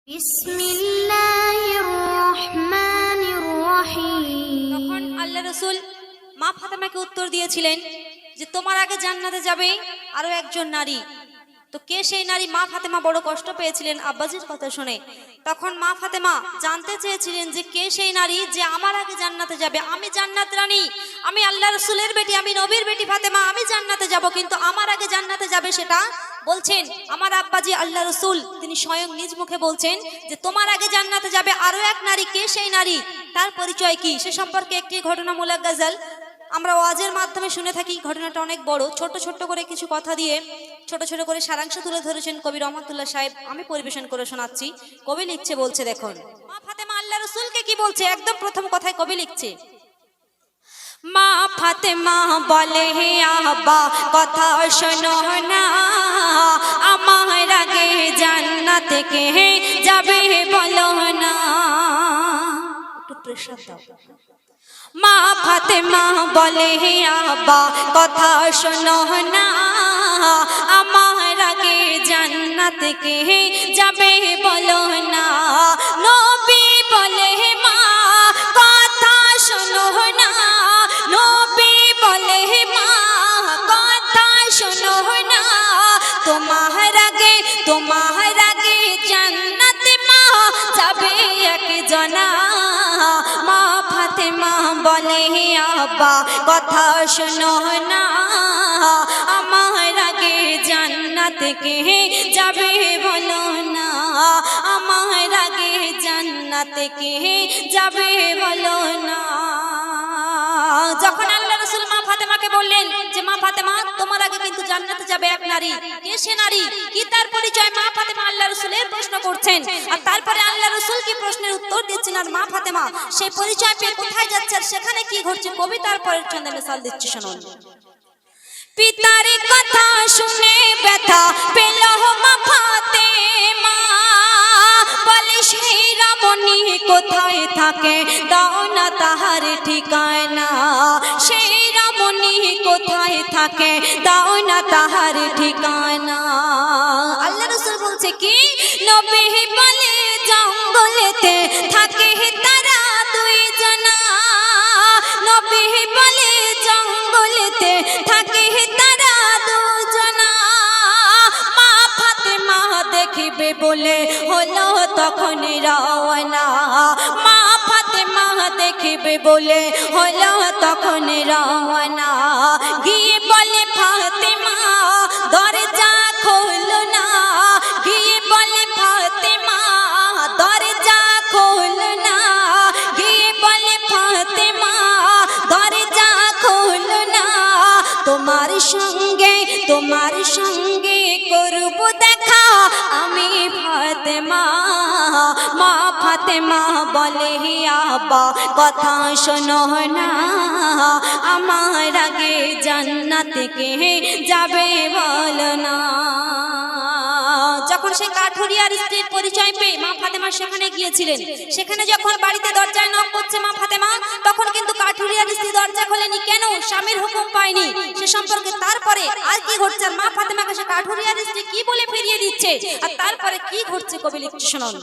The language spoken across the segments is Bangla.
বিসমিল্লাহির রহমানির রহিম। তখন আল্লাহ রাসূল মা ফাতেমাকে উত্তর দিয়েছিলেন যে তোমার আগে জান্নাতে যাবে আরো একজন নারী। তো কে সেই নারী? মা ফাতেমা বড় কষ্ট পেয়েছিলেন আব্বাজির কথা শুনে। তখন মা ফাতেমা জানতে চেয়েছিলেন যে কে সেই নারী যে আমার আগে জান্নাতে যাবে। আমি জান্নাত রানী, আমি আল্লাহ রাসূলের বেটি, আমি নবীর বেটি ফাতেমা, আমি জান্নাতে যাব, কিন্তু আমার আগে জান্নাতে যাবে সেটা বলছেন আমার আব্বাজি আল্লাহ রাসূল। তিনি স্বয়ং নিজ মুখে বলছেন যে তোমার আগে জান্নাতে যাবে আরো এক নারী। কে সেই নারী, তার পরিচয় কি, সে সম্পর্কে একটি ঘটনামূলক গজল আমরা ওয়াজের মাধ্যমে শুনে থাকি। ঘটনাটা অনেক বড়, ছোট ছোট করে কিছু কথা দিয়ে ছোট ছোট করে সারাংশ তুলে ধরেছেন কবি রহমতুল্লাহ সাহেব। আমি পরিবেশন করে শোনাচ্ছি। কবি লিখছে, বলছে দেখুন মা ফাতেমা আল্লাহ রাসূলকে কি বলছে। একদম প্রথম কথায় কবি লিখছে, মা ফাতেমা বলে হে আব্বা কথা শোনো না, আমার আগে জান্নাতে কে যাবে বলো না। একটু প্রেসার দাও। মা ফাতেমা বলে হে আব্বা কথা শোনো না, আমার আগে জান্নাতে কে যাবে বলো না। নবী বলে হে মা কথা শোনো না, নবী বলে হে মা কথা শোনো না, তোমার আগে জান্নাতে মা যাবে একজনা। মা ফাতেমা বলে হে আব্বা কথা শোনো না, আমার আগে জান্নাতে কে যাবে বলো না, আমার আগে জান্নাতে কে যাবে বলো না। যখন আল্লাহ রাসূল মা ফাতেমাকে বললেন যে মা ফাতেমা তোমার আগে কিন্তু জান্নাতে যাবে এক নারী, কে সে নারী, কি তার পরিচয়, মা ফাতেমা আল্লাহ রাসূলের প্রশ্ন করছেন। আর তারপরে আল্লাহ রাসূল কি প্রশ্নের উত্তর দিচ্ছেন, আর মা ফাতেমা সেই পরিচয় পেয়ে কোথায় যাচ্ছে আর সেখানে কি ঘটছে, কবি তারপরের ছন্দে মিসাল দিচ্ছে শুনুন। পিতার কথা শুনে ব্যথা পেল মা ফাতেমা, বলে সেই রমণী কোথায় থাকে দাও না তাহার ঠিকানা, সেই রমণী কোথায় থাকে দাও না তাহার ঠিকানা। আল্লাহ রাসূল বলছে কি, নবী বলে জঙ্গলেতে থাকে তারা দুই জনা, নবী বলে জঙ্গলেতে থাকে তারা দুজনা। মা ফাতেমা দেখিবে বলে হলো তখন রওনা, মা ফাতেমা দেখিবে বলে হলো তখন রওনা। গিয়ে বলে ফাতেমা দরজা খোলো না, গিয়ে বলে ফাতেমা দরজা খোলো না, গিয়ে বলে ফাতেমা দরজা খোলো না, তোমার সঙ্গে করব দেখা আমি ফাতেমা। মা ফাতেমা বলে হে আব্বা কথা শোনো না, আমার আগে জান্নাতে কে যাবে বলো না। যখন সেই কাঠুরিয়ার স্ত্রীর পরিচয় পেয়ে মা ফাতেমা সেখানে গিয়েছিলেন, সেখানে যখন বাড়িতে দরজায় নক করছে মা ফাতেমা, তখন কিন্তু কাঠুরিয়ার স্ত্রী দরজা খোলেনি। কেন? স্বামীর হুকুম পায়নি। সে সম্পর্কে তারপরে আর কি ঘটছে, মা ফাতেমাকে সে কাঠুরিয়ার স্ত্রী কি বলে ফিরিয়ে দিচ্ছে, আর তারপরে কি ঘটছে কবি লিখছে শুনুন।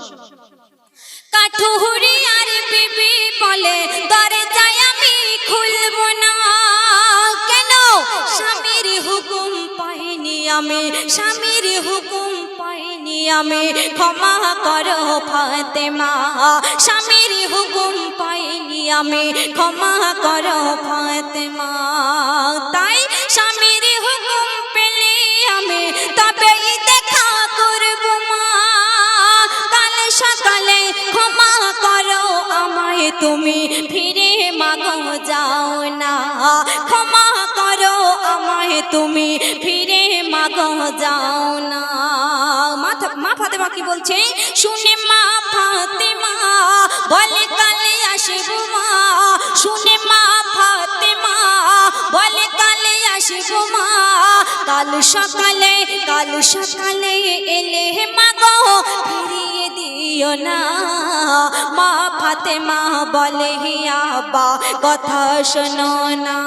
কাঠুরিয়ার বিবি বলে দরজায় আমি খুলব না, কেন? স্বামীর হুকুম পাইনি আমি, স্বামীর হুকুম পাইনি আমি, ক্ষমা করো ফাতেমা, স্বামীর হুকুম পাইনি আমি, ক্ষমা করো ফাতেমা। তাই স্বামীর হুকুম পেলে আমি তবেই দেখা করব মা, কাল সকালে ক্ষমা করো আমায় তুমি, ফিরে মাগো যাও না, ক্ষমা করো আমায় তুমি, ফিরে মাগো যাও না। মা ফাতেমা কি বলছে শুনে মা ফাতেমা বলে কালে আসবো মা, শুনে মা ফাতেমা বলে কালে আসবো মা, কাল সকালে এলে মাগো ফিরিয়ে দিও না। মা ফাতেমা বলে হে আব্বা কথা শোনো না,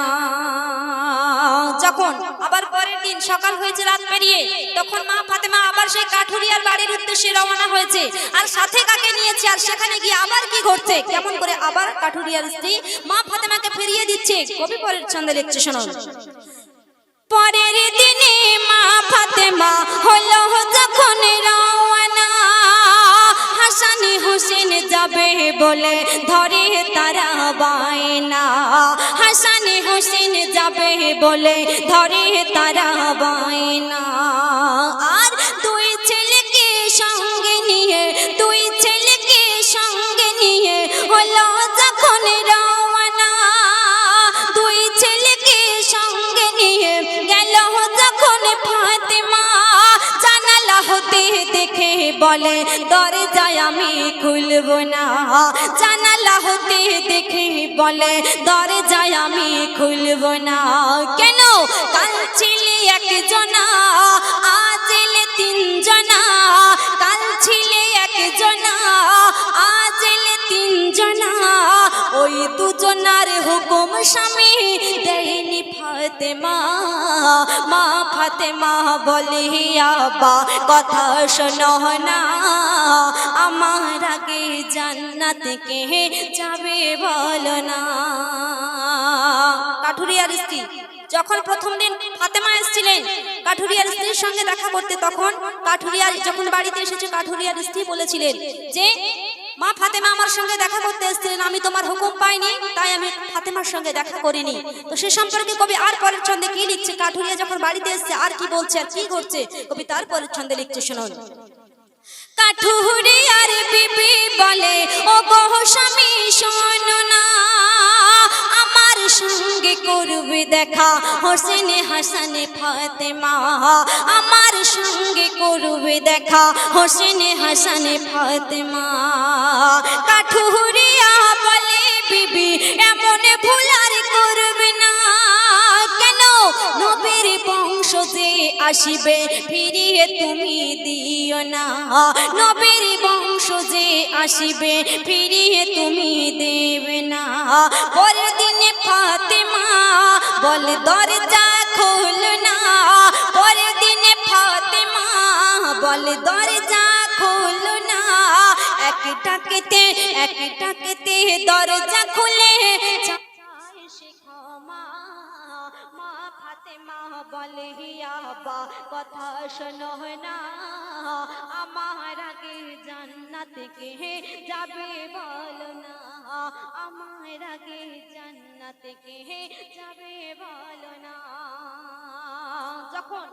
যখন আবার পরের দিন সকাল হয়েছে, রাত পেরিয়ে, তখন মা ফাতেমা আবার সেই কাঠুরিয়ার বাড়ির উদ্দেশ্যে রওনা হয়েছে। আর সাথে কাকে নিয়েছে, আর সেখানে গিয়ে আবার কি ঘটছে, কেমন করে আবার কাঠুরিয়ার স্ত্রী মা ফাতেমাকে ফিরিয়ে দিচ্ছে, কবি পরের ছন্দে লিখছে শুনুন। পরের দিনে মা ফাতেমা হলো যখন রওনা, হাসান হোসেন যাবে বলে ধরে তারা বায়না, হাসান হোসেন যাবে বলে ধরে তারা বায়না। আর দুই ছেলেকে সঙ্গে নিয়ে, দুই ছেলেকে সঙ্গে নিয়ে হলো যখন রওনা, দুই ছেলেকে সঙ্গে নিয়ে গেল যখন ফাতেমা, জানালা হতে দেখে বলে দরজায় আমি খুলব না, জানালা হতে দেখে বলে দরজায় আমি খুলব না। কেন? কাল ছিলে একজনা, আজ এলে তিনজনা, কাল ছিলে একজনা, আজ এলে তিনজনা, ওই দুজনার হুকুম স্বামী দেয়নি ফাতেমা। মা ফাতেমা বলে আব্বা কথা শোনো না, আমার আগে জান্নাত কে যাবে বলো না। কাঠুরিয়ার স্ত্রী যখন প্রথম দিন ফাতেমা এসেছিলেন কাঠুরিয়ার স্ত্রীর সঙ্গে দেখা করতে, তখন কাঠুরিয়ার যখন বাড়িতে এসেছে, কাঠুরিয়ার স্ত্রী বলেছিলেন যে মা ফাতেমা আমার সঙ্গে দেখা করতে এসেছিলেন, আমি তোমার হুকুম পাইনি, তাই আমি ফাতেমার সঙ্গে দেখা করিনি। তো সে সম্পর্কে কবি আর পরের ছন্দে কি লিখছে, কাঠুরিয়া যখন বাড়িতে এসেছে আর কি বলছে আর কি করছে, কবি তার পরের ছন্দে লিখছে শুনুন। কাঠুরিয়ার বিবি বলে ও গো স্বামী শোনো না, আমার সঙ্গে করবে দেখা হোসেন হাসান ফাতেমা, আমার সঙ্গে করবে দেখা হোসেন হাসান ফাতেমা। কাঠুরিয়া বলে বিবি এমন ভুল আর করবে না, কেন? নবীর বংশ যে আসিবে ফিরিয়ে তুমি দিও না, নবীর বংশ যে আসিবে ফিরিয়ে তুমি দেবে না। পরের দিনে ফাতেমা বলে দরজা খোল না, পরের দিনে ফাতেমা বলে দরজা খোল না, একটাকেতে একটাকেতে দরজা খুলে ফাতেমা বলে আব্বা কথা শোনো না, আমার আগে জান্নাত কে যাবে বলো না, আমার আগে জান্নাত কে যাবে বলো না। যখন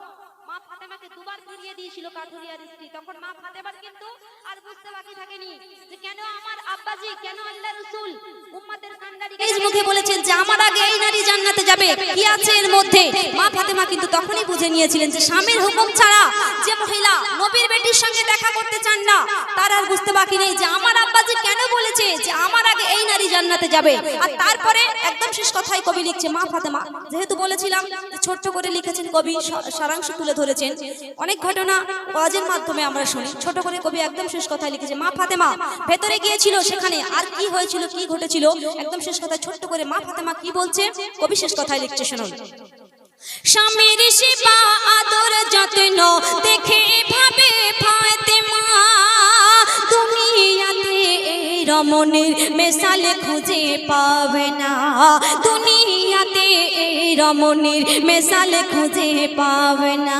মা ফাতেমাকে দুবার ফিরিয়ে দিয়েছিল কাঠুরিয়ার স্ত্রী, তখন মা ফাতেমার কিন্তু আর বুঝতে বাকি থাকেনি যে কেন আমার আব্বাজি, কেন আল্লাহর রাসূল উম্মতের কান্ডারি নিজ মুখে বলেছেন যে আমার আগে এই নারী জান্নাতে যাবে, কি আছে এর মধ্যে। মা ফাতেমা কিন্তু তখনই বুঝে নিয়েছিলেন যে স্বামীর হুকুম ছাড়া যে মহিলা নবীর বেটির সঙ্গে দেখা করতে চান না, তার আর বুঝতে বাকি নেই যে আমার আব্বাজি কেন বলেছে যে আমার আগে এই নারী জান্নাতে যাবে। আর তারপরে একদম শেষ কথাই কবি লিখছে মা ফাতেমা, যেহেতু বলেছিলাম ছোট্ট করে লিখেছেন কবি, সারাংশ তুলে ধরেছেন, অনেক ঘটনা ওয়াজের মাধ্যমে আমরা শুনি, ছোট করে কবি একদম শেষ কথায় লিখেছে মা ফাতেমা ভেতরে গিয়েছিল, সেখানে আর কি হয়েছিল কি ঘটেছিল একদম শেষ কথায় ছোট্ট করে মা ফাতেমা কি বলছে কবি শেষ কথায় লিখছে শুনুন। স্বামীর সেবা আদর যত্ন দেখে ভাবে ফাতেমা, দুনিয়াতে এই রমণীর মেসাল খুঁজে পাবে না, দুনিয়াতে এই রমণীর মেসাল খুঁজে পাবে না,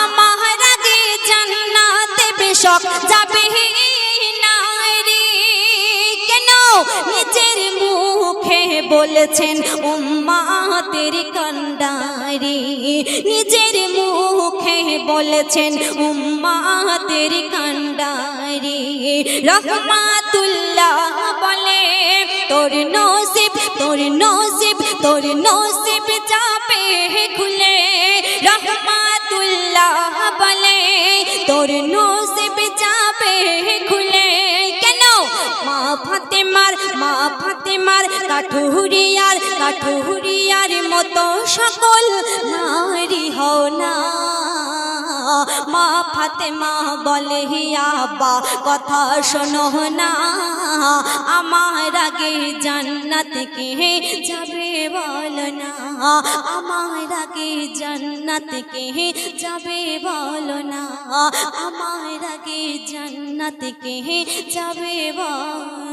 আমার আগে জান্নাতে বেশক যাবে না রে। কেন? নিজের মুখে বলেছেন উম্মতের কান্ডারি, নিজের মুখে বলেছেন উম্মতের কান্ডারি। রহমাতুল্লাহ বলে তোর নসিব তোর নসিব তোর নসিব যাবে খুলে, রহমাতুল্লাহ বলে তোর নসিব যাবে খুলে। কেন? মা ফাতেমার কাঠুরিয়ার মতো সকল নারী হও না, মা ফাতেমা বলে হে আব্বা কথা শোনো না, আমার আগে জান্নাত কে যাবে বলো না, আমার আগে জান্নাত কে যাবে বলো না, আমার আগে জান্নাত কে যাবে বলো